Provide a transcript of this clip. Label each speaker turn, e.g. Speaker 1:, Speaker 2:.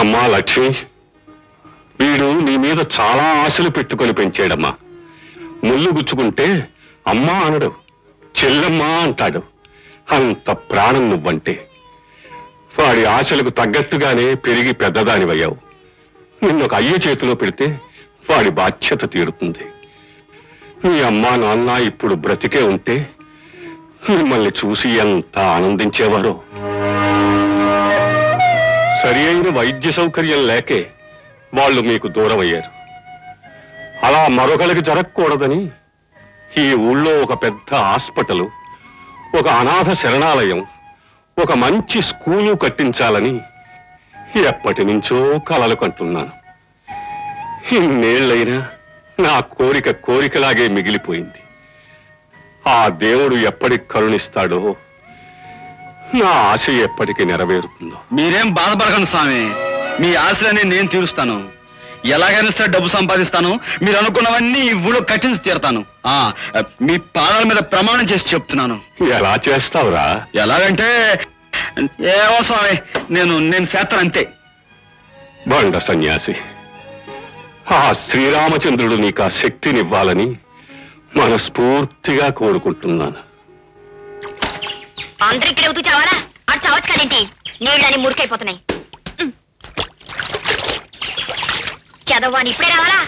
Speaker 1: అమ్మా లక్ష్మి, వీడు నీ మీద చాలా ఆశలు పెట్టుకొని పెంచాడమ్మా. ముళ్ళు గుచ్చుకుంటే అమ్మా అనడు, చెల్లమ్మా అంటాడు. అంత ప్రాణం నువ్వంటే. వాడి ఆశలకు తగ్గట్టుగానే పెరిగి పెద్దదానివయ్యావు. నిన్నొక అయ్య చేతిలో పెడితే వాడి బాధ్యత తీరుతుంది. మీ అమ్మా నాన్న ఇప్పుడు బ్రతికే ఉంటే మిమ్మల్ని చూసి ఎంత ఆనందించేవారో. సరి అయిన వైద్య సౌకర్యం లేకే వాళ్ళు మీకు దూరం అయ్యారు. అలా మరొకరికి జరగకూడదని ఈ ఊళ్ళో ఒక పెద్ద హాస్పిటలు, ఒక అనాథ శరణాలయం, ఒక మంచి స్కూలు కట్టించాలని ఎప్పటి నుంచో కలలు కంటున్నాను. ఇన్నేళ్లైనా నా కోరిక కోరికలాగే మిగిలిపోయింది. ఆ దేవుడు ఎప్పటికి కరుణిస్తాడో, నా ఆశ ఎప్పటికి నెరవేరుతుందో.
Speaker 2: మీరేం బాధపడకండి స్వామి, మీ ఆశలన్నీ నేను తీరుస్తాను. ఎలాగైనా సరే డబ్బు సంపాదిస్తాను. మీరు అనుకున్నవన్నీ ఈ ఊళ్ళో కట్టించి తీరుతాను. మీ పాదాల మీద ప్రమాణం చేసి చెప్తున్నాను.
Speaker 1: ఎలా చేస్తావురా?
Speaker 2: ఎలాగంటే ఏమో స్వామి, నేను చేస్తాను అంతే.
Speaker 1: బండ సన్యాసి, ఆ శ్రీరామచంద్రుడు నీకు ఆ శక్తినివ్వాలని మనస్ఫూర్తిగా కోరుకుంటున్నాను.
Speaker 3: అందరూ ఇక్కడ అవుతూ చావాలా? అటు చావచ్చు కదేంటి? నీళ్ళని మురికైపోతున్నాయి. చదవాని ఇప్పుడే రావాలా?